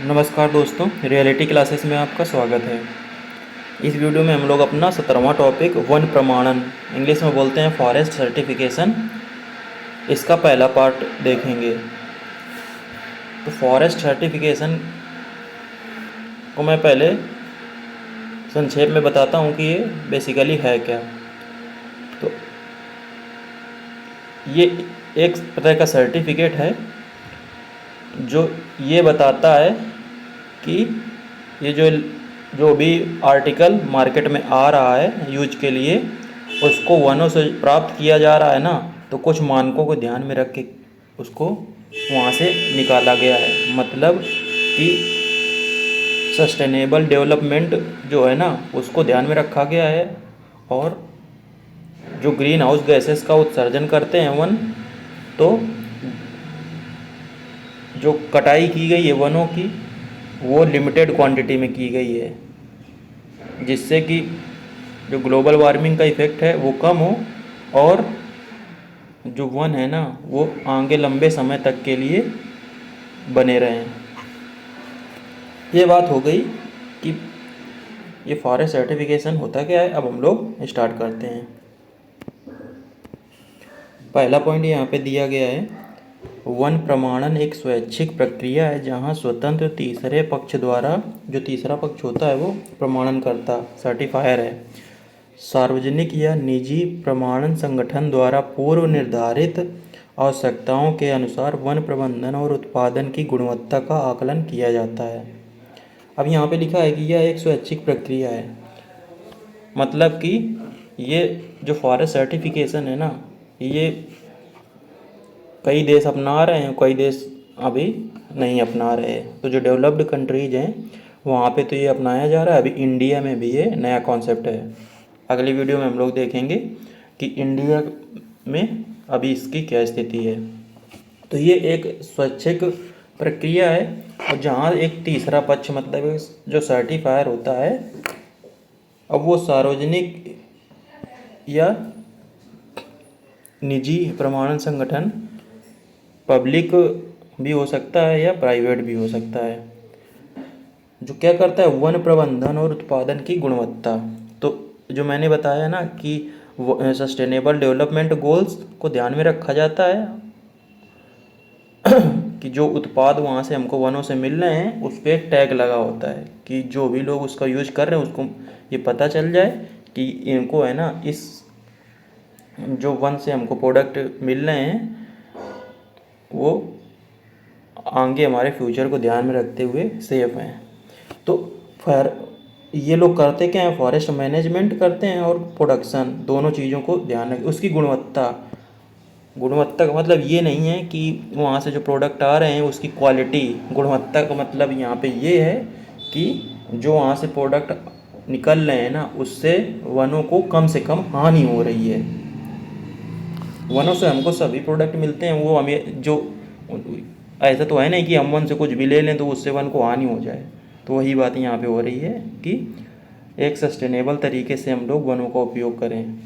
नमस्कार दोस्तों, reality classes में आपका स्वागत है। इस वीडियो में हम लोग अपना 17वां टॉपिक वन प्रमाणन, इंग्लिश में बोलते हैं फॉरेस्ट सर्टिफिकेशन, इसका पहला पार्ट देखेंगे। तो फॉरेस्ट सर्टिफिकेशन को मैं पहले संक्षेप में बताता हूँ कि ये बेसिकली है क्या। तो ये एक तरह का सर्टिफिकेट है जो ये बताता है कि ये जो भी आर्टिकल मार्केट में आ रहा है यूज के लिए, उसको वनों से प्राप्त किया जा रहा है ना, तो कुछ मानकों को ध्यान में रख के उसको वहाँ से निकाला गया है। मतलब कि सस्टेनेबल डेवलपमेंट जो है ना, उसको ध्यान में रखा गया है। और जो ग्रीन हाउस गैसेस का उत्सर्जन करते हैं वन, तो जो कटाई की गई है वनों की, वो लिमिटेड क्वांटिटी में की गई है, जिससे कि जो ग्लोबल वार्मिंग का इफ़ेक्ट है वो कम हो और जो वन है ना वो आगे लंबे समय तक के लिए बने रहें। ये बात हो गई कि ये फॉरेस्ट सर्टिफिकेशन होता क्या है। अब हम लोग स्टार्ट करते हैं। पहला पॉइंट यहाँ पे दिया गया है, वन प्रमाणन एक स्वैच्छिक प्रक्रिया है जहाँ स्वतंत्र तीसरे पक्ष द्वारा, जो तीसरा पक्ष होता है वो प्रमाणन करता सर्टिफायर है, सार्वजनिक या निजी प्रमाणन संगठन द्वारा पूर्व निर्धारित आवश्यकताओं के अनुसार वन प्रबंधन और उत्पादन की गुणवत्ता का आकलन किया जाता है। अब यहाँ पे लिखा है कि यह एक स्वैच्छिक प्रक्रिया है, मतलब कि ये जो फॉरेस्ट सर्टिफिकेशन है ना, ये कई देश अपना रहे हैं, कई देश अभी नहीं अपना रहे हैं। तो जो डेवलप्ड कंट्रीज हैं वहाँ पे तो ये अपनाया जा रहा है। अभी इंडिया में भी ये नया कॉन्सेप्ट है। अगली वीडियो में हम लोग देखेंगे कि इंडिया में अभी इसकी क्या स्थिति है। तो ये एक स्वैच्छिक प्रक्रिया है, और जहाँ एक तीसरा पक्ष मतलब जो सर्टिफायर होता है, अब वो सार्वजनिक या निजी प्रमाणन संगठन, पब्लिक भी हो सकता है या प्राइवेट भी हो सकता है, जो क्या करता है वन प्रबंधन और उत्पादन की गुणवत्ता। तो जो मैंने बताया ना कि सस्टेनेबल डेवलपमेंट गोल्स को ध्यान में रखा जाता है कि जो उत्पाद वहाँ से हमको वनों से मिल रहे हैं उस पर एक टैग लगा होता है कि जो भी लोग उसका यूज कर रहे हैं उसको ये पता चल जाए कि इनको है ना, इस जो वन से हमको प्रोडक्ट मिल रहे हैं वो आगे हमारे फ्यूचर को ध्यान में रखते हुए सेफ हैं। तो फिर ये लोग करते क्या हैं, फॉरेस्ट मैनेजमेंट करते हैं और प्रोडक्शन, दोनों चीज़ों को ध्यान रखें। उसकी गुणवत्ता का मतलब ये नहीं है कि वहाँ से जो प्रोडक्ट आ रहे हैं उसकी क्वालिटी, गुणवत्ता का मतलब यहाँ पे ये है कि जो वहाँ से प्रोडक्ट निकल रहे हैं ना, उससे वनों को कम से कम हानि हो रही है। वनों से हमको सभी प्रोडक्ट मिलते हैं, वो हमें जो ऐसा तो है नहीं कि हम वन से कुछ भी ले लें तो उससे वन को हानि हो जाए। तो वही बात यहाँ पे हो रही है कि एक सस्टेनेबल तरीके से हम लोग वनों का उपयोग करें।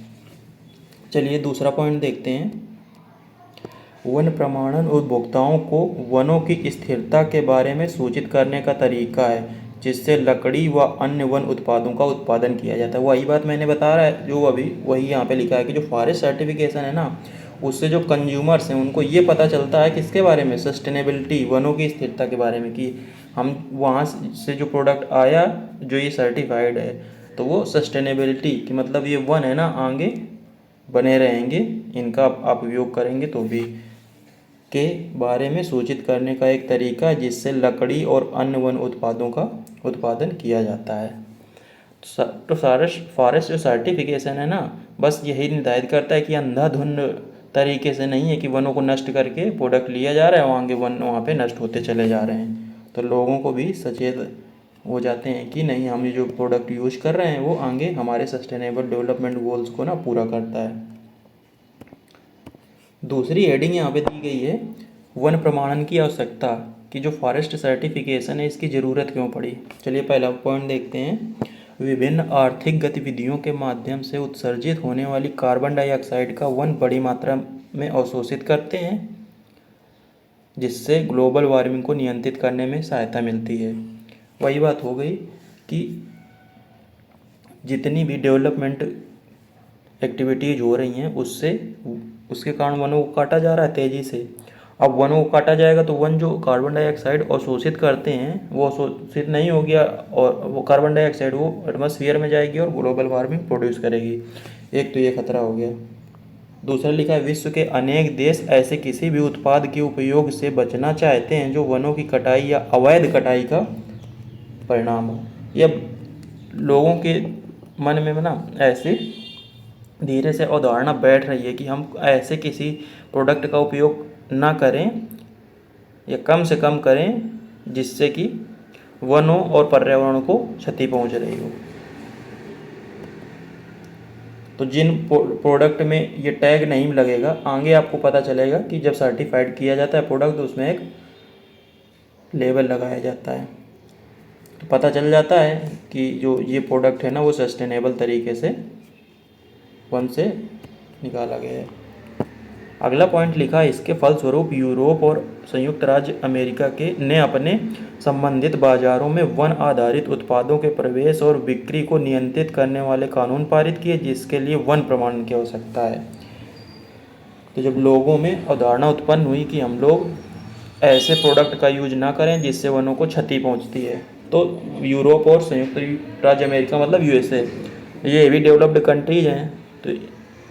चलिए दूसरा पॉइंट देखते हैं। वन प्रमाणन उपभोक्ताओं को वनों की स्थिरता के बारे में सूचित करने का तरीका है जिससे लकड़ी व अन्य वन उत्पादों का उत्पादन किया जाता है। वही बात मैंने बता रहा है, जो अभी वही यहाँ पे लिखा है कि जो फॉरेस्ट सर्टिफिकेशन है ना, उससे जो कंज्यूमर्स हैं उनको ये पता चलता है किसके बारे में, सस्टेनेबिलिटी, वनों की स्थिरता के बारे में, कि हम वहाँ से जो प्रोडक्ट आया जो ये सर्टिफाइड है, तो वो सस्टेनेबिलिटी की मतलब ये वन है ना आगे बने रहेंगे, इनका आप उपयोग करेंगे तो भी, के बारे में सूचित करने का एक तरीका है जिससे लकड़ी और अन्य वन उत्पादों का उत्पादन किया जाता है। तो फॉरेस्ट जो सर्टिफिकेशन है ना, बस यही निर्धारित करता है कि अंधाधुंध तरीके से नहीं है कि वनों को नष्ट करके प्रोडक्ट लिया जा रहा है और आगे वन वहाँ पे नष्ट होते चले जा रहे हैं। तो लोगों को भी सचेत हो जाते हैं कि नहीं, हम ये जो प्रोडक्ट यूज कर रहे हैं वो आगे हमारे सस्टेनेबल डेवलपमेंट गोल्स को ना पूरा करता है। दूसरी हेडिंग यहाँ पे दी गई है, वन प्रमाणन की आवश्यकता, कि जो फॉरेस्ट सर्टिफिकेशन है इसकी ज़रूरत क्यों पड़ी। चलिए पहला पॉइंट देखते हैं। विभिन्न आर्थिक गतिविधियों के माध्यम से उत्सर्जित होने वाली कार्बन डाइऑक्साइड का वन बड़ी मात्रा में अवशोषित करते हैं। जिससे ग्लोबल वार्मिंग को नियंत्रित करने में सहायता मिलती है। वही बात हो गई कि जितनी भी डेवलपमेंट एक्टिविटीज़ हो रही हैं उसके कारण वनों को काटा जा रहा है तेज़ी से। अब वनों को काटा जाएगा तो वन जो कार्बन डाइऑक्साइड अवशोषित करते हैं वो अवशोषित नहीं हो गया और वो कार्बन डाइऑक्साइड वो एटमॉस्फेयर में जाएगी और ग्लोबल वार्मिंग प्रोड्यूस करेगी। एक तो ये खतरा हो गया। दूसरा लिखा है, विश्व के अनेक देश ऐसे किसी भी उत्पाद के उपयोग से बचना चाहते हैं जो वनों की कटाई या अवैध कटाई का परिणाम हो। यह लोगों के मन में ना ऐसे धीरे से अवधारणा बैठ रही है कि हम ऐसे किसी प्रोडक्ट का उपयोग ना करें या कम से कम करें जिससे कि वनों और पर्यावरण को क्षति पहुंच रही हो। तो जिन प्रोडक्ट में ये टैग नहीं लगेगा, आगे आपको पता चलेगा कि जब सर्टिफाइड किया जाता है प्रोडक्ट तो उसमें एक लेबल लगाया जाता है, तो पता चल जाता है कि जो ये प्रोडक्ट है ना वो सस्टेनेबल तरीके से वन से निकाला गया है। अगला पॉइंट लिखा है, इसके फलस्वरूप यूरोप और संयुक्त राज्य अमेरिका के ने अपने संबंधित बाजारों में वन आधारित उत्पादों के प्रवेश और बिक्री को नियंत्रित करने वाले कानून पारित किए, जिसके लिए वन प्रमाणन की आवश्यकता है। तो जब लोगों में अवधारणा उत्पन्न हुई कि हम लोग ऐसे प्रोडक्ट का यूज ना करें जिससे वनों को क्षति पहुंचती है, तो यूरोप और संयुक्त राज्य अमेरिका मतलब यूएसए, ये हेवी डेवलप्ड कंट्रीज हैं, तो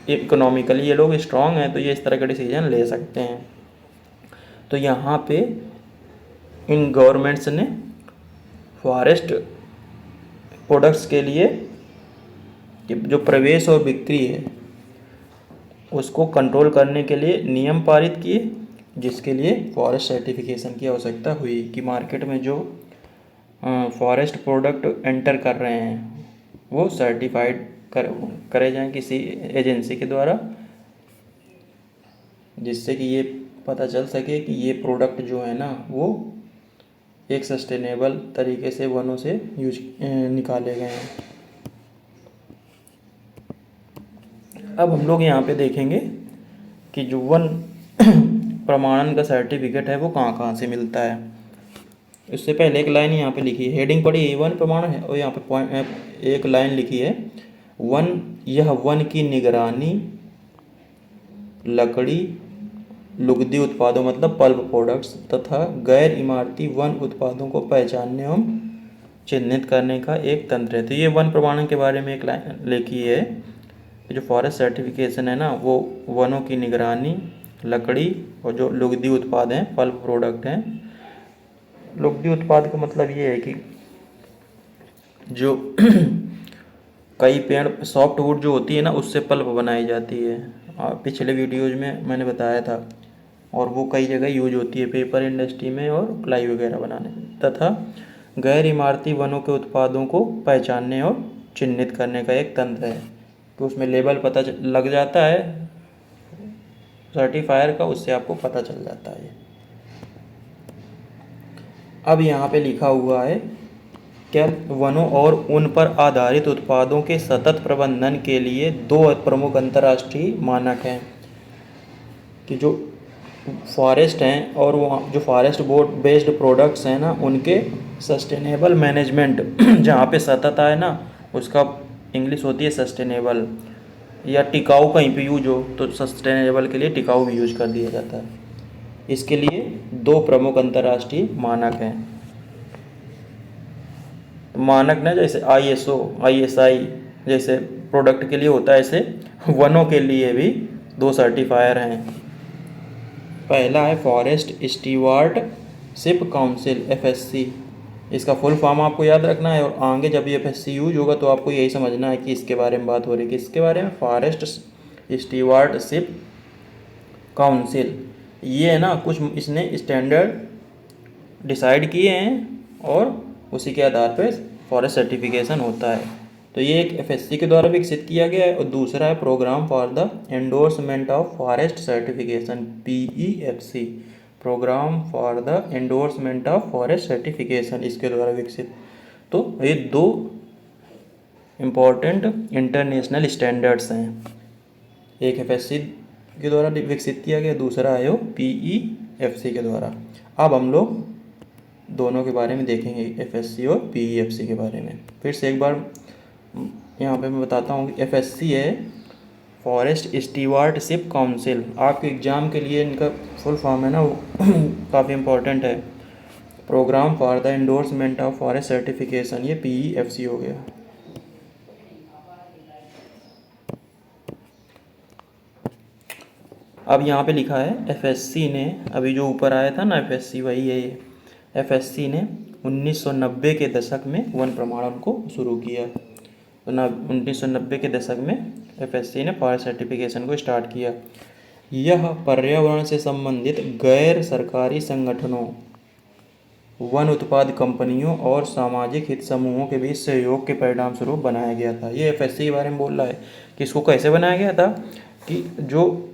इकोनॉमिकली ये लोग स्ट्रांग हैं, तो ये इस तरह के डिसीजन ले सकते हैं। तो यहाँ पे इन गवर्नमेंट्स ने फॉरेस्ट प्रोडक्ट्स के लिए जो प्रवेश और बिक्री है उसको कंट्रोल करने के लिए नियम पारित किए, जिसके लिए फॉरेस्ट सर्टिफिकेशन की आवश्यकता हुई कि मार्केट में जो फॉरेस्ट प्रोडक्ट एंटर कर रहे हैं वो सर्टिफाइड करे जाएं किसी एजेंसी के द्वारा, जिससे कि ये पता चल सके कि ये प्रोडक्ट जो है ना वो एक सस्टेनेबल तरीके से वनों से निकाले गए हैं। अब हम लोग यहाँ पे देखेंगे कि जो वन प्रमाणन का सर्टिफिकेट है वो कहाँ कहाँ से मिलता है। इससे पहले एक लाइन यहाँ पे लिखी है, हेडिंग पढ़ी है वन प्रमाण है, और यहाँ पे एक लाइन लिखी है, यह वन की निगरानी लकड़ी लुगदी उत्पादों मतलब पल्प प्रोडक्ट्स तथा गैर इमारती वन उत्पादों को पहचानने एवं चिन्हित करने का एक तंत्र है। तो ये वन प्रमाणन के बारे में एक लाइन लिखी है, जो फॉरेस्ट सर्टिफिकेशन है ना वो वनों की निगरानी लकड़ी और जो लुगदी उत्पाद हैं पल्प प्रोडक्ट हैं। लुगदी उत्पाद का मतलब ये है कि जो कई पेड़ सॉफ्टवुड जो होती है ना उससे पल्प बनाई जाती है, पिछले वीडियोज में मैंने बताया था, और वो कई जगह यूज होती है पेपर इंडस्ट्री में और प्लाई वगैरह बनाने में। तथा गैर इमारती वनों के उत्पादों को पहचानने और चिन्हित करने का एक तंत्र है, तो उसमें लेबल पता लग जाता है सर्टिफायर का, उससे आपको पता चल जाता है। अब यहाँ पे लिखा हुआ है क्या, वनों और उन पर आधारित उत्पादों के सतत प्रबंधन के लिए 2 प्रमुख अंतर्राष्ट्रीय मानक हैं कि जो फॉरेस्ट हैं और वो जो फॉरेस्ट बोर्ड बेस्ड प्रोडक्ट्स हैं ना उनके सस्टेनेबल मैनेजमेंट जहाँ पे सतत आए ना उसका इंग्लिश होती है सस्टेनेबल, या टिकाऊ कहीं पे यूज हो तो सस्टेनेबल के लिए टिकाऊ भी यूज कर दिया जाता है। इसके लिए 2 प्रमुख अंतर्राष्ट्रीय मानक हैं। मानक ना जैसे ISO ISI जैसे प्रोडक्ट के लिए होता है, ऐसे वनों के लिए भी 2 सर्टिफायर हैं। पहला है फॉरेस्ट स्टीवार्डशिप काउंसिल FSC, इसका फुल फॉर्म आपको याद रखना है, और आगे जब ये FSC यूज होगा तो आपको यही समझना है कि इसके बारे में बात हो रही है, किसके बारे में, फॉरेस्ट स्टीवार्डशिप काउंसिल। ये है ना कुछ इसने स्टैंडर्ड डिसाइड किए हैं और उसी के आधार पर फॉरेस्ट सर्टिफिकेशन होता है। तो ये एक FSC के द्वारा विकसित किया गया है, और दूसरा है program for the endorsement of forest certification PEFC, program for the endorsement of forest certification, इसके द्वारा विकसित। तो ये 2 इम्पॉर्टेंट इंटरनेशनल स्टैंडर्ड्स हैं, एक FSC के द्वारा विकसित किया गया, दूसरा है PEFC एफसी के द्वारा। अब हम लोग दोनों के बारे में देखेंगे, एफएससी और पीईएफसी के बारे में। फिर से एक बार यहाँ पे मैं बताता हूँ कि एफएससी है फॉरेस्ट स्टीवार्डशिप काउंसिल। आपके एग्ज़ाम के लिए इनका फुल फॉर्म है ना, वो काफ़ी इम्पोर्टेंट है, program for the endorsement of forest certification. ये पीईएफसी हो गया। अब यहाँ पे लिखा है एफएससी ने, अभी जो ऊपर आया था ना एफएससी, वही है ये। एफएससी ने 1990 के दशक में वन प्रमाणन को शुरू किया। तो ना 1990 के दशक में एफएससी ने फॉरेस्ट सर्टिफिकेशन को स्टार्ट किया। यह पर्यावरण से संबंधित गैर सरकारी संगठनों, वन उत्पाद कंपनियों और सामाजिक हित समूहों के बीच सहयोग के परिणाम स्वरूप बनाया गया था। ये एफएससी के बारे में बोल रहा है कि इसको कैसे बनाया गया था कि जो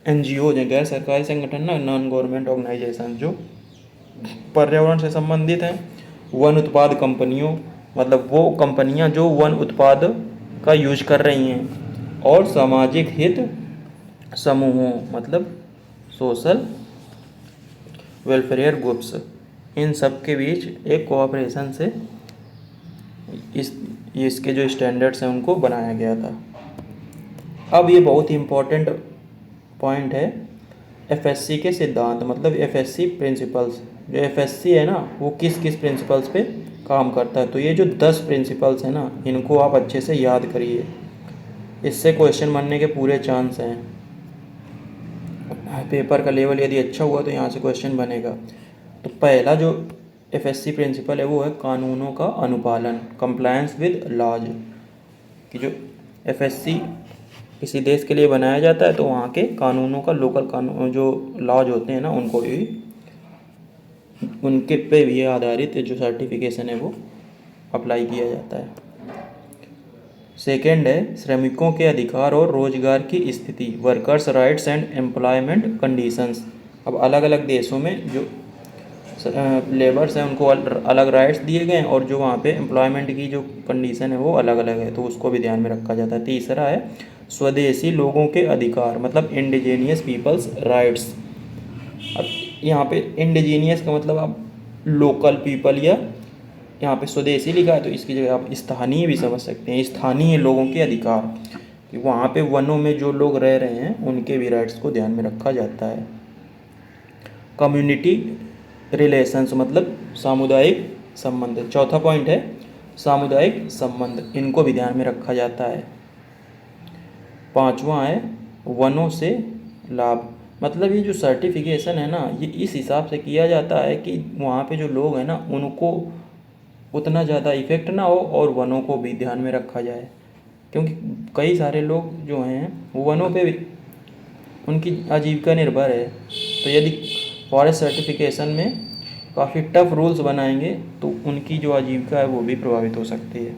एनजीओ हैं, गैर सरकारी संगठन ना, नॉन गवर्नमेंट ऑर्गेनाइजेशन, जो पर्यावरण से संबंधित हैं, वन उत्पाद कंपनियों मतलब वो कंपनियां जो वन उत्पाद का यूज कर रही हैं, और सामाजिक हित समूहों मतलब सोशल वेलफेयर ग्रुप्स, इन सब के बीच एक कोऑपरेशन से इसके जो स्टैंडर्ड्स हैं उनको बनाया गया था। अब ये बहुत ही इम्पोर्टेंट पॉइंट है, एफएससी के सिद्धांत मतलब एफएससी प्रिंसिपल्स। जो एफएससी है ना वो किस किस प्रिंसिपल्स पे काम करता है। तो ये जो 10 प्रिंसिपल्स हैं ना, इनको आप अच्छे से याद करिए, इससे क्वेश्चन बनने के पूरे चांस हैं। पेपर का लेवल यदि अच्छा हुआ तो यहाँ से क्वेश्चन बनेगा। तो पहला जो एफएससी प्रिंसिपल है वो है कानूनों का अनुपालन, कंप्लायंस विद लॉज। कि जो एफएससी किसी देश के लिए बनाया जाता है तो वहाँ के कानूनों का, लोकल कानून जो लॉज होते हैं ना, उनको भी, उनके पे भी आधारित जो सर्टिफिकेशन है वो अप्लाई किया जाता है। सेकेंड है श्रमिकों के अधिकार और रोजगार की स्थिति, workers rights and employment conditions. अब अलग अलग देशों में जो लेबर्स हैं उनको अलग राइट्स दिए गए हैं, और जो वहाँ पे एम्प्लॉयमेंट की जो कंडीशन है वो अलग अलग है, तो उसको भी ध्यान में रखा जाता है। तीसरा है स्वदेशी लोगों के अधिकार मतलब इंडिजीनियस पीपल्स राइट्स। अब यहाँ पे इंडिजीनियस का मतलब आप लोकल पीपल, या यहाँ पे स्वदेशी लिखा है तो इसकी जगह आप स्थानीय भी समझ सकते हैं, स्थानीय लोगों के अधिकार, कि वहाँ पे वनों में जो लोग रह रहे हैं उनके भी राइट्स को ध्यान में रखा जाता है। कम्युनिटी रिलेशंस मतलब सामुदायिक संबंध। चौथा पॉइंट है सामुदायिक संबंध, इनको भी ध्यान में रखा जाता है। पांचवा है वनों से लाभ, मतलब ये जो सर्टिफिकेशन है ना ये इस हिसाब से किया जाता है कि वहाँ पे जो लोग हैं ना उनको उतना ज़्यादा इफेक्ट ना हो और वनों को भी ध्यान में रखा जाए, क्योंकि कई सारे लोग जो हैं वो वनों पे भी उनकी आजीविका निर्भर है। तो यदि फॉरेस्ट सर्टिफिकेशन में काफ़ी टफ रूल्स बनाएंगे तो उनकी जो आजीविका है वो भी प्रभावित हो सकती है।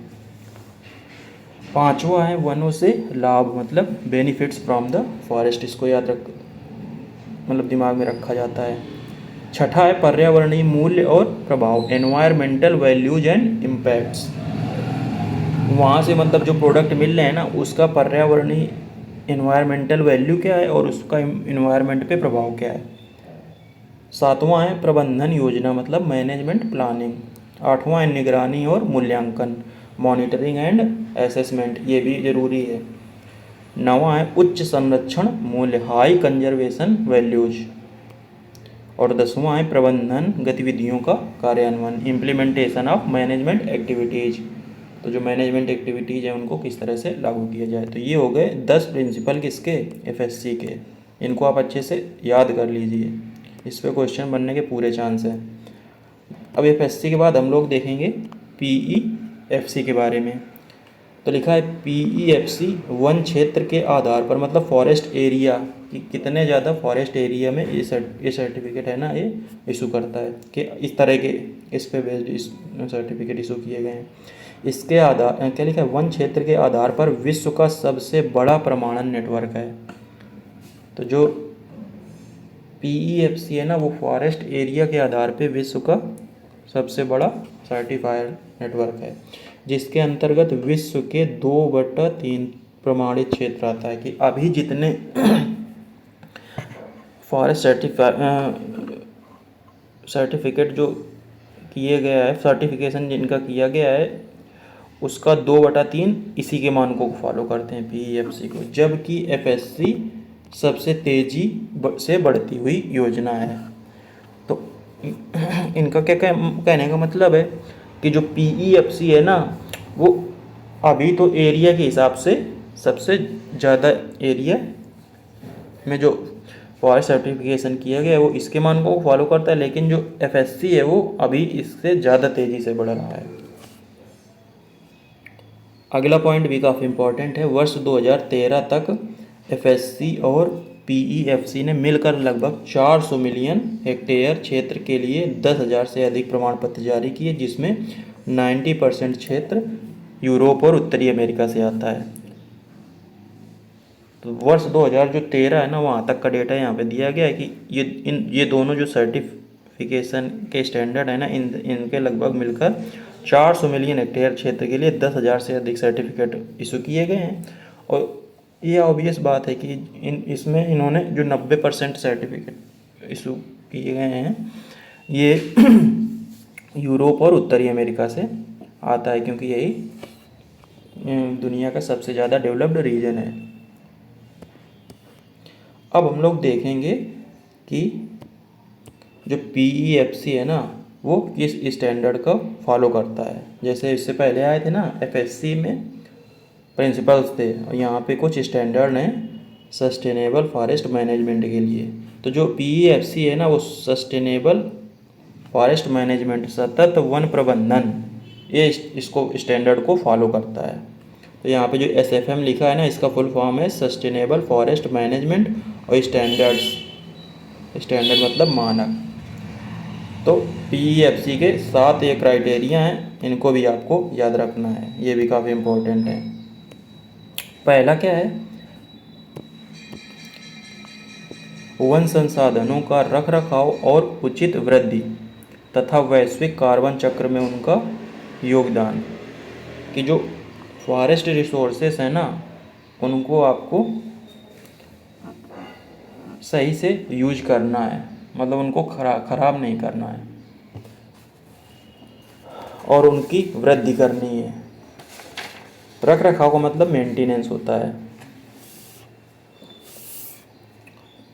पांचवा है वनों से लाभ मतलब बेनिफिट्स फ्रॉम द फॉरेस्ट, इसको याद रख मतलब दिमाग में रखा जाता है। छठा है पर्यावरणीय मूल्य और प्रभाव, एनवायरमेंटल वैल्यूज एंड इम्पैक्ट्स। वहाँ से मतलब जो प्रोडक्ट मिल रहे हैं ना उसका पर्यावरणीय एनवायरमेंटल वैल्यू क्या है और उसका इन्वायरमेंट पे प्रभाव क्या है। सातवां है प्रबंधन योजना मतलब मैनेजमेंट प्लानिंग। आठवां है निगरानी और मूल्यांकन, मॉनिटरिंग एंड असेसमेंट, ये भी ज़रूरी है। नौवां है उच्च संरक्षण मूल्य, हाई कंजर्वेशन वैल्यूज। और 10वां है प्रबंधन गतिविधियों का कार्यान्वयन, इम्प्लीमेंटेशन ऑफ मैनेजमेंट एक्टिविटीज़। तो जो मैनेजमेंट एक्टिविटीज़ है उनको किस तरह से लागू किया जाए। तो ये हो गए 10 प्रिंसिपल किसके, एफएससी के। इनको आप अच्छे से याद कर लीजिए, इस पर क्वेश्चन बनने के पूरे चांस हैं। अब एफएससी के बाद हम लोग देखेंगे पीईएफसी के बारे में। तो लिखा है पीईएफसी वन क्षेत्र के आधार पर मतलब फॉरेस्ट एरिया कि कितने ज़्यादा फॉरेस्ट एरिया में ये सर्टिफिकेट है ना ये इशू करता है, कि इस तरह के इस पे बेस्ड सर्टिफिकेट इशू किए गए हैं। इसके आधार क्या लिखा है, वन क्षेत्र के आधार पर विश्व का सबसे बड़ा प्रमाणन नेटवर्क है। तो जो पीईएफसी है ना वो फॉरेस्ट एरिया के आधार पे विश्व का सबसे बड़ा सर्टिफाइड नेटवर्क है, जिसके अंतर्गत विश्व के 2/3 प्रमाणित क्षेत्र आता है। कि अभी जितने फॉरेस्ट सर्टिफिकेट जो किए गया है, सर्टिफिकेशन जिनका किया गया है, उसका 2/3 इसी के मानकों को फॉलो करते हैं, PEFC को, जबकि FSC सबसे तेज़ी से बढ़ती हुई योजना है। तो इनका क्या कहने का मतलब है कि जो PEFC है ना, वो अभी तो एरिया के हिसाब से सबसे ज़्यादा एरिया में जो फॉरेस्ट सर्टिफिकेशन किया गया है वो इसके मानकों को फॉलो करता है, लेकिन जो FSC है वो अभी इससे ज़्यादा तेज़ी से बढ़ रहा है। अगला पॉइंट भी काफ़ी इम्पोर्टेंट है। वर्ष 2013 तक FSC और PEFC ने मिलकर लगभग 400 मिलियन हेक्टेयर क्षेत्र के लिए 10,000 से अधिक प्रमाण पत्र जारी किए, जिसमें 90% क्षेत्र यूरोप और उत्तरी अमेरिका से आता है। तो वर्ष 2013 है ना, वहाँ तक का डेटा यहाँ पे दिया गया है कि ये दोनों जो सर्टिफिकेशन के स्टैंडर्ड है ना, इनके लगभग मिलकर 400 मिलियन हेक्टेयर क्षेत्र के लिए 10,000 से अधिक सर्टिफिकेट इशू किए गए हैं। और ये ऑब्वियस बात है कि इसमें इन्होंने जो 90% सर्टिफिकेट इशू किए गए हैं ये यूरोप और उत्तरी अमेरिका से आता है, क्योंकि यही दुनिया का सबसे ज़्यादा डेवलप्ड रीजन है। अब हम लोग देखेंगे कि जो PEFC है ना, वो किस स्टैंडर्ड का फॉलो करता है। जैसे इससे पहले आए थे ना, FSC में प्रिंसिपल्स थे, और यहाँ पे कुछ स्टैंडर्ड हैं सस्टेनेबल फॉरेस्ट मैनेजमेंट के लिए। तो जो PEFC है ना, वो सस्टेनेबल फॉरेस्ट मैनेजमेंट, सतत वन प्रबंधन, ये इसको स्टैंडर्ड को फॉलो करता है। तो यहाँ पे जो SFM लिखा है ना, इसका फुल फॉर्म है सस्टेनेबल फॉरेस्ट मैनेजमेंट और स्टैंडर्ड मतलब मानक। तो PEFC के 7 ये क्राइटेरिया हैं, इनको भी आपको याद रखना है, ये भी काफ़ी इम्पोर्टेंट है। पहला क्या है, वन संसाधनों का रखरखाव और उचित वृद्धि तथा वैश्विक कार्बन चक्र में उनका योगदान। कि जो फॉरेस्ट रिसोर्सेस है ना, उनको आपको सही से यूज करना है, मतलब उनको खराब नहीं करना है, और उनकी वृद्धि करनी है। रख रखाव का मतलब मेंटेनेंस होता है।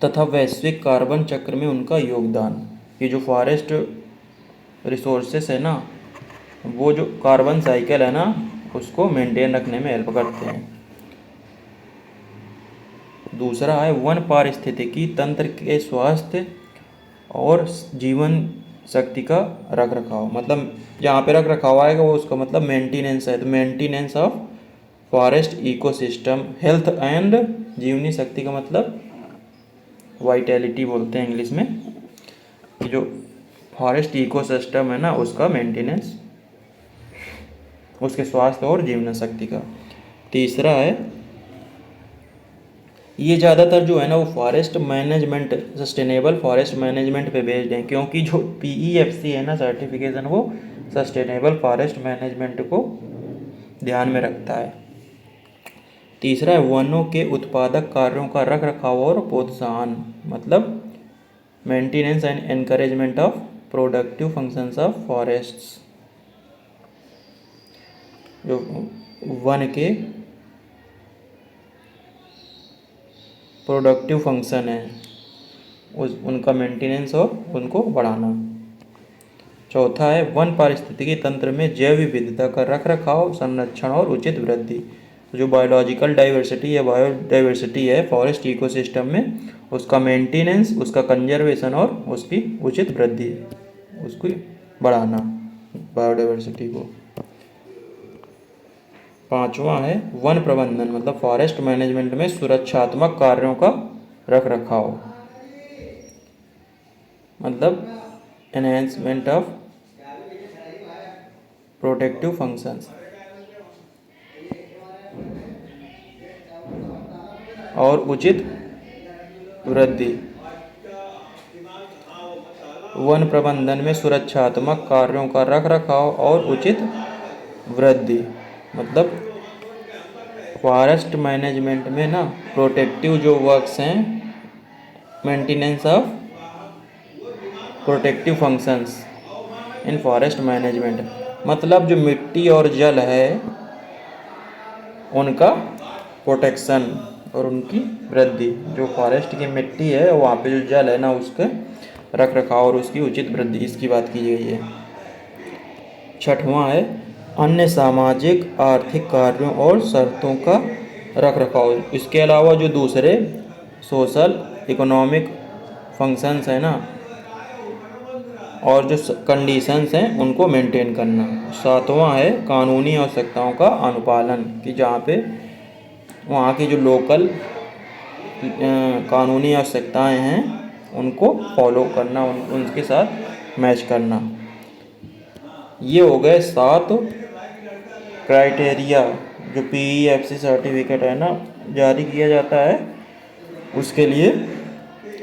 तथा वैश्विक कार्बन चक्र में उनका योगदान। ये जो फॉरेस्ट रिसोर्सेस है ना, वो जो कार्बन साइकिल है ना, उसको मेंटेन रखने में हेल्प करते हैं। दूसरा है वन पारिस्थितिकी तंत्र के स्वास्थ्य और जीवन शक्ति का रख रखाव। मतलब जहाँ पे रख रखाव आएगा वो उसका मतलब मेंटेनेंस है। तो maintenance of forest ecosystem health and जीवनी शक्ति का मतलब वाइटैलिटी बोलते हैं इंग्लिश में। जो फॉरेस्ट इकोसिस्टम है ना, उसका मेंटेनेंस, उसके स्वास्थ्य और जीवन शक्ति का। तीसरा है, ये ज़्यादातर जो है ना वो forest management, sustainable forest management पे बेस्ड है, क्योंकि जो PEFC है ना सर्टिफिकेशन, वो सस्टेनेबल फॉरेस्ट मैनेजमेंट को ध्यान में रखता है। तीसरा है वनों के उत्पादक कार्यों का रख रखाव और प्रोत्साहन, मतलब maintenance and encouragement of productive functions of forests. जो वन के प्रोडक्टिव फंक्शन है उनका मेंटेनेंस और उनको बढ़ाना। चौथा है वन पारिस्थितिकी तंत्र में जैव विविधता का रखरखाव, संरक्षण और उचित वृद्धि। तो जो बायोलॉजिकल डाइवर्सिटी या बायोडाइवर्सिटी है फॉरेस्ट इकोसिस्टम में, उसका मेंटेनेंस, उसका कंजर्वेशन और उसकी उचित वृद्धि, उसको बढ़ाना, बायोडाइवर्सिटी को। पांचवा है वन प्रबंधन, मतलब फॉरेस्ट मैनेजमेंट में सुरक्षात्मक कार्यों का रख रखाव, मतलब एनहेंसमेंट ऑफ प्रोटेक्टिव फंक्शंस और उचित वृद्धि। वन प्रबंधन में सुरक्षात्मक कार्यों का रख रखाव और उचित वृद्धि, मतलब फॉरेस्ट मैनेजमेंट में ना प्रोटेक्टिव जो वर्क्स हैं, maintenance of protective functions in forest management, मतलब जो मिट्टी और जल है उनका प्रोटेक्शन और उनकी वृद्धि। जो फॉरेस्ट की मिट्टी है वहाँ पे जो जल है ना उसके रख रखाव और उसकी उचित वृद्धि, इसकी बात की गई है। छठवां है अन्य सामाजिक आर्थिक कार्यों और शर्तों का रख रखाव। इसके अलावा जो दूसरे सोशल इकोनॉमिक फंक्शंस है ना और जो कंडीशंस हैं उनको मेंटेन करना। सातवां है कानूनी आवश्यकताओं का अनुपालन, कि जहाँ पे वहाँ की जो लोकल कानूनी आवश्यकताएं हैं उनको फॉलो करना, उनके साथ मैच करना। ये हो गए 7 क्राइटेरिया जो PEFC सर्टिफिकेट है ना जारी किया जाता है उसके लिए।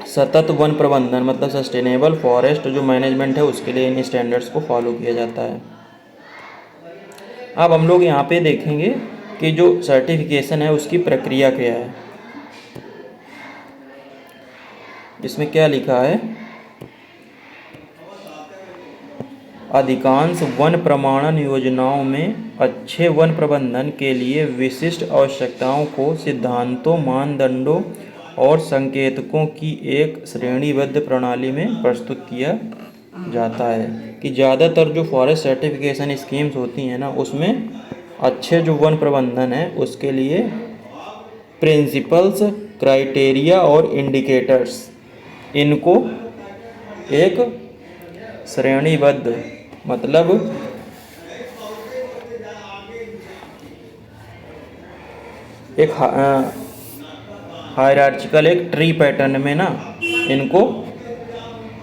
सतत वन प्रबंधन मतलब सस्टेनेबल फॉरेस्ट जो मैनेजमेंट है उसके लिए इन स्टैंडर्ड्स को फॉलो किया जाता है। अब हम लोग यहाँ पे देखेंगे कि जो सर्टिफिकेशन है उसकी प्रक्रिया क्या है। इसमें क्या लिखा है, अधिकांश वन प्रमाणन योजनाओं में अच्छे वन प्रबंधन के लिए विशिष्ट आवश्यकताओं को सिद्धांतों, मानदंडों और संकेतकों की एक श्रेणीबद्ध प्रणाली में प्रस्तुत किया जाता है। कि ज़्यादातर जो फॉरेस्ट सर्टिफिकेशन स्कीम्स होती हैं ना उसमें अच्छे जो वन प्रबंधन है उसके लिए प्रिंसिपल्स, क्राइटेरिया और इंडिकेटर्स इनको एक श्रेणीबद्ध मतलब एक हायरार्चिकल एक ट्री पैटर्न में ना इनको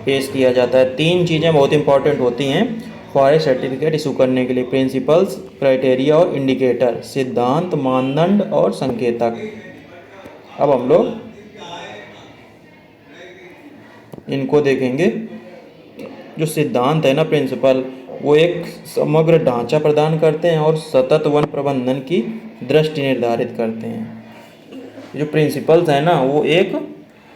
पेश किया जाता है। 3 चीज़ें बहुत इंपॉर्टेंट होती हैं फॉरेस्ट सर्टिफिकेट इशू करने के लिए, प्रिंसिपल्स, क्राइटेरिया और इंडिकेटर, सिद्धांत, मानदंड और संकेतक। अब हम लोग इनको देखेंगे। जो सिद्धांत है ना प्रिंसिपल, वो एक समग्र ढांचा प्रदान करते हैं और सतत वन प्रबंधन की दृष्टि निर्धारित करते हैं। जो प्रिंसिपल्स है ना वो एक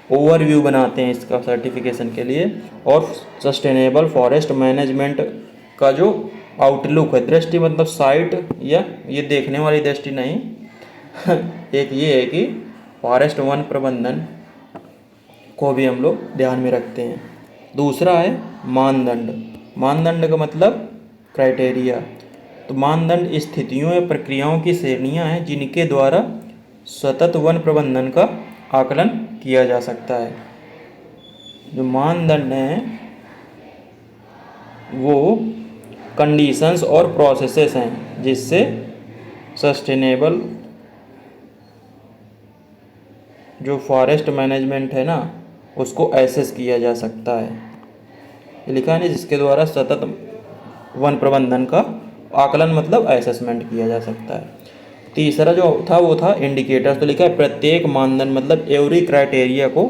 ओवरव्यू बनाते हैं इसका सर्टिफिकेशन के लिए, और सस्टेनेबल फॉरेस्ट मैनेजमेंट का जो आउटलुक है, दृष्टि मतलब साइट या ये देखने वाली दृष्टि नहीं एक ये है कि फॉरेस्ट वन प्रबंधन को भी हम लोग ध्यान में रखते हैं। दूसरा है मानदंड। मानदंड का मतलब क्राइटेरिया। तो मानदंड स्थितियों या प्रक्रियाओं की श्रेणियां हैं जिनके द्वारा सतत वन प्रबंधन का आकलन किया जा सकता है। जो मानदंड हैं वो कंडीशंस और प्रोसेसेस हैं जिससे सस्टेनेबल जो फॉरेस्ट मैनेजमेंट है ना उसको एसेस किया जा सकता है। ये लिखा है नहीं, जिसके द्वारा सतत वन प्रबंधन का आकलन मतलब असेसमेंट किया जा सकता है। तीसरा जो था वो था इंडिकेटर्स। तो लिखा है प्रत्येक मानदंड मतलब एवरी क्राइटेरिया को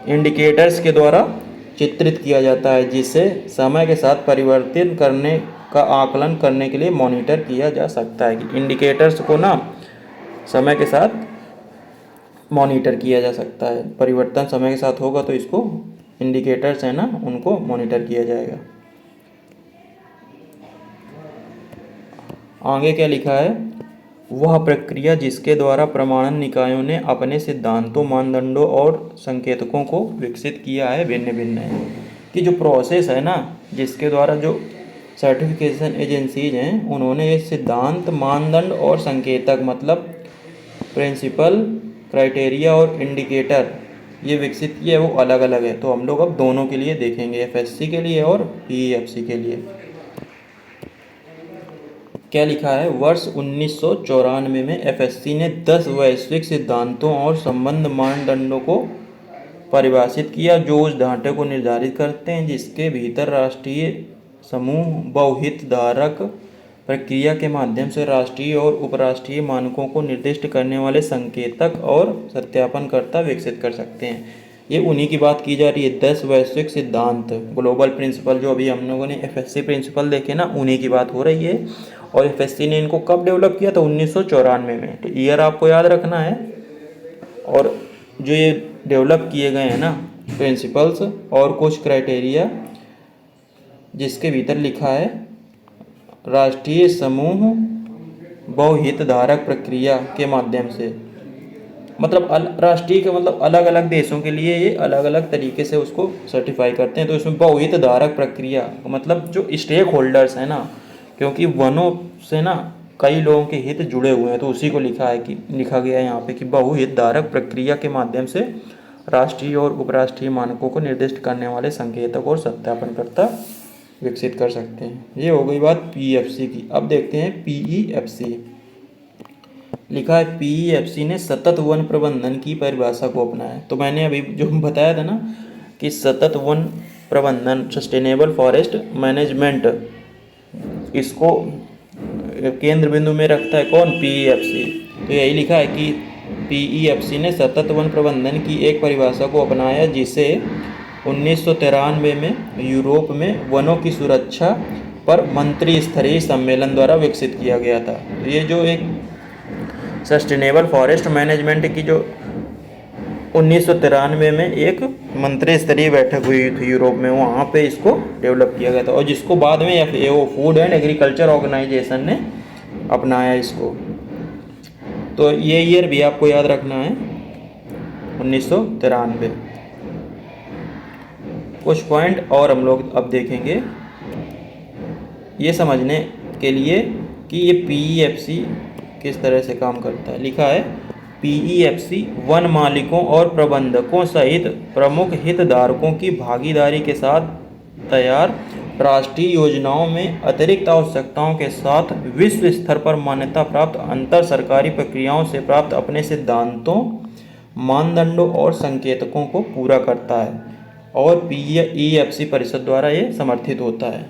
इंडिकेटर्स के द्वारा चित्रित किया जाता है जिसे समय के साथ परिवर्तित करने का आकलन करने के लिए मॉनिटर किया जा सकता है। कि इंडिकेटर्स को ना समय के साथ मॉनिटर किया जा सकता है, परिवर्तन समय के साथ होगा तो इसको इंडिकेटर्स है ना उनको मॉनिटर किया जाएगा। आगे क्या लिखा है, वह प्रक्रिया जिसके द्वारा प्रमाणन निकायों ने अपने सिद्धांतों, मानदंडों और संकेतकों को विकसित किया है भिन्न भिन्न है। कि जो प्रोसेस है ना जिसके द्वारा जो सर्टिफिकेशन एजेंसीज हैं उन्होंने ये सिद्धांत, मानदंड और संकेतक मतलब प्रिंसिपल, क्राइटेरिया और इंडिकेटर ये विकसित किया है वो अलग अलग है। तो हम लोग अब दोनों के लिए देखेंगे, FSC के लिए और PEFC के लिए। क्या लिखा है, वर्ष 1994 में FSC ने 10 वैश्विक सिद्धांतों और संबंध मानदंडों को परिभाषित किया जो उस ढांचे को निर्धारित करते हैं जिसके भीतर राष्ट्रीय समूह बहुहितधारक प्रक्रिया के माध्यम से राष्ट्रीय और उपराष्ट्रीय मानकों को निर्दिष्ट करने वाले संकेतक और सत्यापनकर्ता विकसित कर सकते हैं। ये उन्हीं की बात की जा रही है, 10 वैश्विक सिद्धांत, ग्लोबल प्रिंसिपल जो अभी हम लोगों ने FSC प्रिंसिपल देखे ना उन्हीं की बात हो रही है। और FSC ने इनको कब डेवलप किया था, 1994 में। तो ईयर आपको याद रखना है। और जो ये डेवलप किए गए हैं ना प्रिंसिपल्स और कुछ क्राइटेरिया, जिसके भीतर लिखा है राष्ट्रीय समूह बहुहितधारक प्रक्रिया के माध्यम से। मतलब राष्ट्रीय का मतलब अलग अलग देशों के लिए ये अलग अलग तरीके से उसको सर्टिफाई करते हैं। तो इसमें बहुहितधारक प्रक्रिया मतलब जो स्टेक होल्डर्स हैं ना, क्योंकि वनों से ना कई लोगों के हित जुड़े हुए हैं, तो उसी को लिखा गया है यहाँ पे कि बहुहितधारक प्रक्रिया के माध्यम से राष्ट्रीय और उपराष्ट्रीय मानकों को निर्दिष्ट करने वाले संकेतक और सत्यापनकर्ता विकसित कर सकते हैं। ये हो गई बात पीईएफसी की। अब देखते हैं पीईएफसी। लिखा है पीईएफसी ने सतत वन प्रबंधन की परिभाषा को अपनाया। तो मैंने अभी जो बताया था ना कि सतत वन प्रबंधन, सस्टेनेबल फॉरेस्ट मैनेजमेंट, इसको केंद्र बिंदु में रखता है कौन? पीईएफसी। तो यही लिखा है कि पीईएफसी ने सतत वन प्रबंधन की एक परिभाषा को अपनाया जिसे 1993 में यूरोप में वनों की सुरक्षा पर मंत्री स्तरीय सम्मेलन द्वारा विकसित किया गया था। तो ये जो एक सस्टेनेबल फॉरेस्ट मैनेजमेंट की जो 1993 में एक मंत्री स्तरीय बैठक हुई थी यूरोप में, वहाँ पे इसको डेवलप किया गया था, और जिसको बाद में FAO food and agriculture organization ने अपनाया इसको। तो ये ईयर भी आपको याद रखना है, 1993। कुछ पॉइंट और हम लोग अब देखेंगे ये समझने के लिए कि ये पीईएफसी किस तरह से काम करता है। लिखा है पीईएफसी वन मालिकों और प्रबंधकों सहित प्रमुख हितधारकों की भागीदारी के साथ तैयार राष्ट्रीय योजनाओं में अतिरिक्त आवश्यकताओं के साथ विश्व स्तर पर मान्यता प्राप्त अंतर सरकारी प्रक्रियाओं से प्राप्त अपने सिद्धांतों, मानदंडों और संकेतकों को पूरा करता है और पीईएफसी परिषद द्वारा ये समर्थित होता है।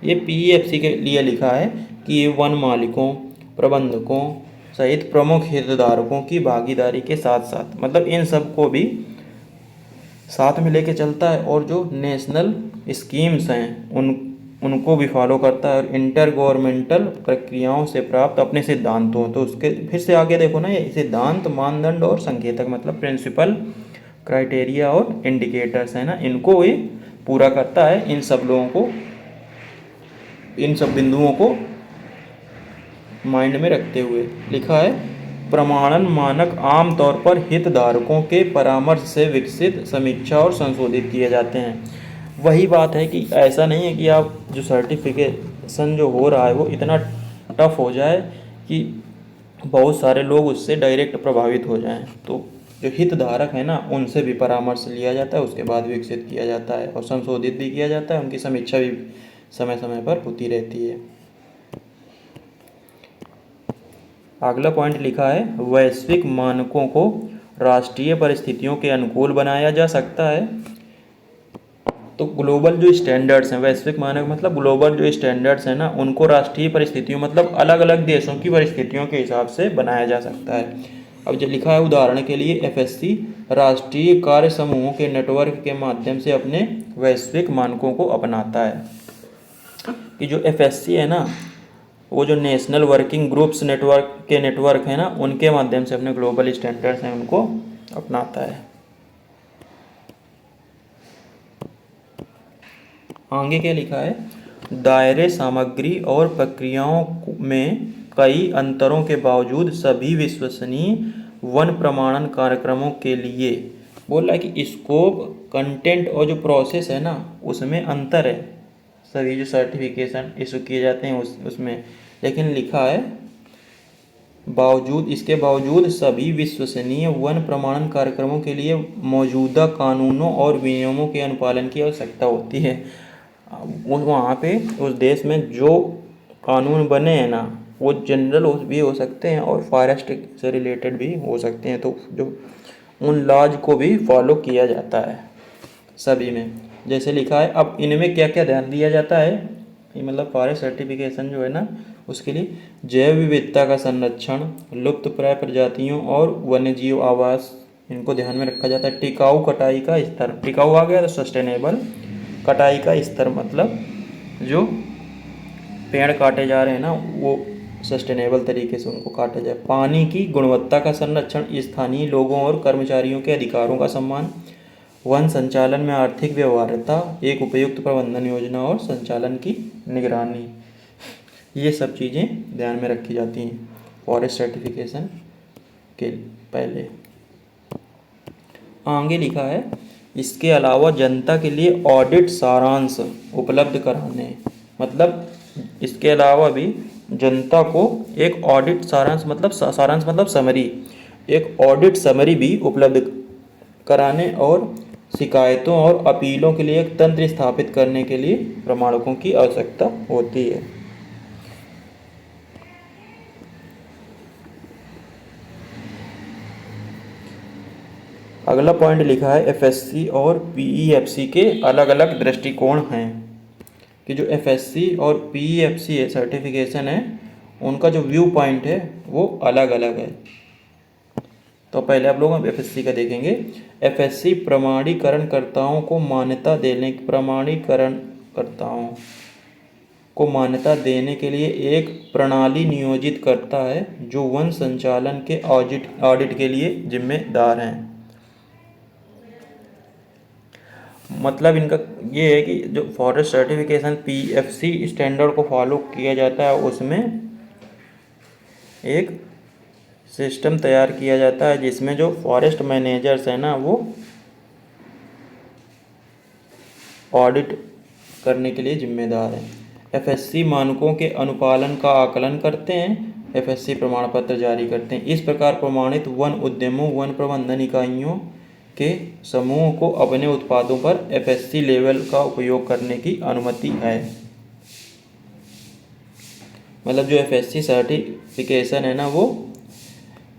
ये पीईएफसी के लिए लिखा है कि ये वन मालिकों, प्रबंधकों सहित प्रमुख हितधारकों की भागीदारी के साथ साथ, मतलब इन सब को भी साथ में लेके चलता है, और जो नेशनल स्कीम्स हैं उनको भी फॉलो करता है, और इंटर गवर्नमेंटल प्रक्रियाओं से प्राप्त अपने सिद्धांतों, तो उसके फिर से आगे देखो ना, ये सिद्धांत, मानदंड और संकेतक मतलब प्रिंसिपल, क्राइटेरिया और इंडिकेटर्स है ना, इनको ये पूरा करता है। इन सब लोगों को, इन सब बिंदुओं को माइंड में रखते हुए लिखा है प्रमाणन मानक आमतौर पर हितधारकों के परामर्श से विकसित, समीक्षा और संशोधित किए जाते हैं। वही बात है कि ऐसा नहीं है कि आप जो सर्टिफिकेशन जो हो रहा है वो इतना टफ हो जाए कि बहुत सारे लोग उससे डायरेक्ट प्रभावित हो जाएं। तो जो हितधारक है ना, उनसे भी परामर्श लिया जाता है, उसके बाद विकसित किया जाता है और संशोधित भी किया जाता है। उनकी समीक्षा भी समय समय पर होती रहती है। अगला पॉइंट लिखा है वैश्विक मानकों को राष्ट्रीय परिस्थितियों के अनुकूल बनाया जा सकता है। तो ग्लोबल जो स्टैंडर्ड्स हैं, वैश्विक मानक मतलब ग्लोबल जो स्टैंडर्ड्स हैं ना, उनको राष्ट्रीय परिस्थितियों मतलब अलग अलग देशों की परिस्थितियों के हिसाब से बनाया जा सकता है। अब जो लिखा है उदाहरण के लिए FSC राष्ट्रीय कार्य समूहों के नेटवर्क के माध्यम से अपने वैश्विक मानकों को अपनाता है। कि जो FSC है ना, वो जो नेशनल वर्किंग ग्रुप्स नेटवर्क है ना, उनके माध्यम से अपने ग्लोबल स्टैंडर्ड्स हैं उनको अपनाता है। आगे क्या लिखा है दायरे, सामग्री और प्रक्रियाओं में कई अंतरों के बावजूद सभी विश्वसनीय वन प्रमाणन कार्यक्रमों के लिए बोल रहा है कि स्कोप, कंटेंट और जो प्रोसेस है ना, उसमें अंतर है। सभी जो सर्टिफिकेशन इशू किए जाते हैं उसमें, लेकिन लिखा है इसके बावजूद सभी विश्वसनीय वन प्रमाणन कार्यक्रमों के लिए मौजूदा कानूनों और विनियमों के अनुपालन की आवश्यकता होती है। वहाँ पे उस देश में जो कानून बने हैं ना, वो जनरल भी हो सकते हैं और फॉरेस्ट से रिलेटेड भी हो सकते हैं। तो जो उन लॉज को भी फॉलो किया जाता है सभी में। जैसे लिखा है अब इनमें क्या क्या ध्यान दिया जाता है, ये मतलब फॉरेस्ट सर्टिफिकेशन जो है ना, उसके लिए जैव विविधता का संरक्षण, लुप्तप्राय प्रजातियों और वन्यजीव आवास, इनको ध्यान में रखा जाता है। टिकाऊ कटाई का स्तर, टिकाऊ आ गया तो सस्टेनेबल, कटाई का स्तर मतलब जो पेड़ काटे जा रहे हैं ना, वो सस्टेनेबल तरीके से उनको काटा जाए। पानी की गुणवत्ता का संरक्षण, स्थानीय लोगों और कर्मचारियों के अधिकारों का सम्मान, वन संचालन में आर्थिक व्यवहार्यता, एक उपयुक्त प्रबंधन योजना और संचालन की निगरानी, ये सब चीज़ें ध्यान में रखी जाती हैं फॉरेस्ट सर्टिफिकेशन के पहले। आगे लिखा है, इसके अलावा जनता के लिए ऑडिट सारांश उपलब्ध कराने, मतलब इसके अलावा भी जनता को एक ऑडिट सारांश मतलब समरी, एक ऑडिट समरी भी उपलब्ध कराने और शिकायतों और अपीलों के लिए एक तंत्र स्थापित करने के लिए प्रमाणकों की आवश्यकता होती है। अगला पॉइंट लिखा है, एफएससी और पीईएफसी के अलग अलग दृष्टिकोण हैं, कि जो एफएससी और पीईएफसी है सर्टिफिकेशन है, उनका जो व्यू पॉइंट है वो अलग अलग है। तो पहले आप लोग एफएससी का देखेंगे। एफएससी प्रमाणीकरणकर्ताओं को मान्यता देने के लिए एक प्रणाली नियोजित करता है जो वन संचालन के ऑडिट के लिए जिम्मेदार हैं। मतलब इनका ये है कि जो फॉरेस्ट सर्टिफिकेशन पीएफसी स्टैंडर्ड को फॉलो किया जाता है, उसमें एक सिस्टम तैयार किया जाता है जिसमें जो फॉरेस्ट मैनेजर्स हैं ना, वो ऑडिट करने के लिए जिम्मेदार हैं। एफएससी मानकों के अनुपालन का आकलन करते हैं, एफएससी प्रमाण पत्र जारी करते हैं। इस प्रकार प्रमाणित वन उद्यमों, वन प्रबंधन इकाइयों के समूह को अपने उत्पादों पर एफएससी लेवल का उपयोग करने की अनुमति है। मतलब जो एफएससी सर्टिफिकेशन है ना, वो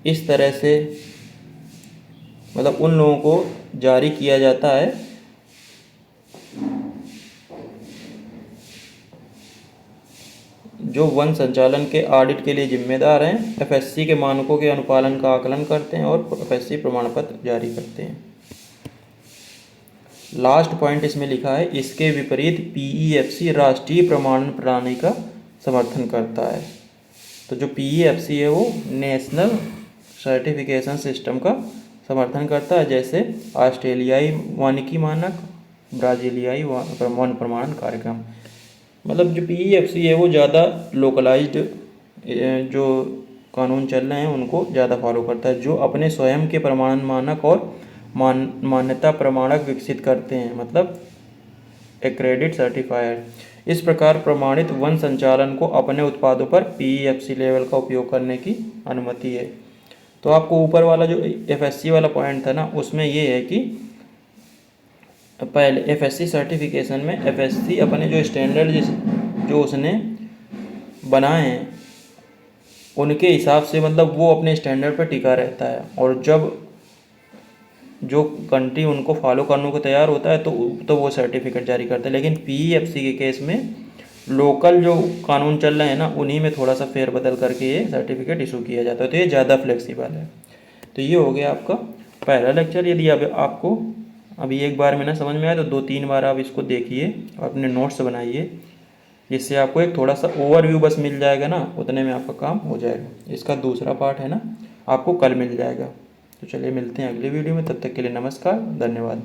इस तरह से मतलब उन लोगों को जारी किया जाता है जो वन संचालन के ऑडिट के लिए जिम्मेदार हैं, एफएससी के मानकों के अनुपालन का आकलन करते हैं और एफएससी प्रमाण पत्र जारी करते हैं। लास्ट पॉइंट इसमें लिखा है, इसके विपरीत पीईएफसी राष्ट्रीय प्रमाणन प्रणाली का समर्थन करता है। तो जो पीईएफसी है वो नेशनल सर्टिफिकेशन सिस्टम का समर्थन करता है, जैसे ऑस्ट्रेलियाई वानिकी मानक, ब्राज़ीलियाई वन प्रमाणन कार्यक्रम। मतलब जो पीईएफसी है वो ज़्यादा लोकलाइज्ड जो कानून चल रहे हैं उनको ज़्यादा फॉलो करता है, जो अपने स्वयं के प्रमाणन मानक और मान्यता प्रमाणक विकसित करते हैं, मतलब एक्रेडिट सर्टिफायर। इस प्रकार प्रमाणित वन संचालन को अपने उत्पादों पर पीईएफसी लेवल का उपयोग करने की अनुमति है। तो आपको ऊपर वाला जो एफएससी वाला पॉइंट था ना, उसमें ये है कि पहले एफएससी सर्टिफिकेशन में एफएससी अपने जो स्टैंडर्ड जो उसने बनाए हैं उनके हिसाब से, मतलब वो अपने स्टैंडर्ड पर टिका रहता है, और जब जो कंट्री उनको फॉलो करने को तैयार होता है तो वो सर्टिफिकेट जारी करता है। लेकिन पीईएफसी के केस में लोकल जो कानून चल रहे हैं ना, उन्हीं में थोड़ा सा फेरबदल करके ये सर्टिफिकेट इशू किया जाता है, तो ये ज़्यादा फ्लेक्सिबल है। तो ये हो गया आपका पहला लेक्चर। यदि आपको अभी एक बार में ना समझ में आए तो 2-3 बार आप इसको देखिए और अपने नोट्स बनाइए, जिससे आपको एक थोड़ा सा ओवरव्यू बस मिल जाएगा ना, उतने में आपका काम हो जाएगा। इसका दूसरा पार्ट है ना, आपको कल मिल जाएगा। तो चलिए मिलते हैं अगले वीडियो में, तब तक के लिए नमस्कार, धन्यवाद।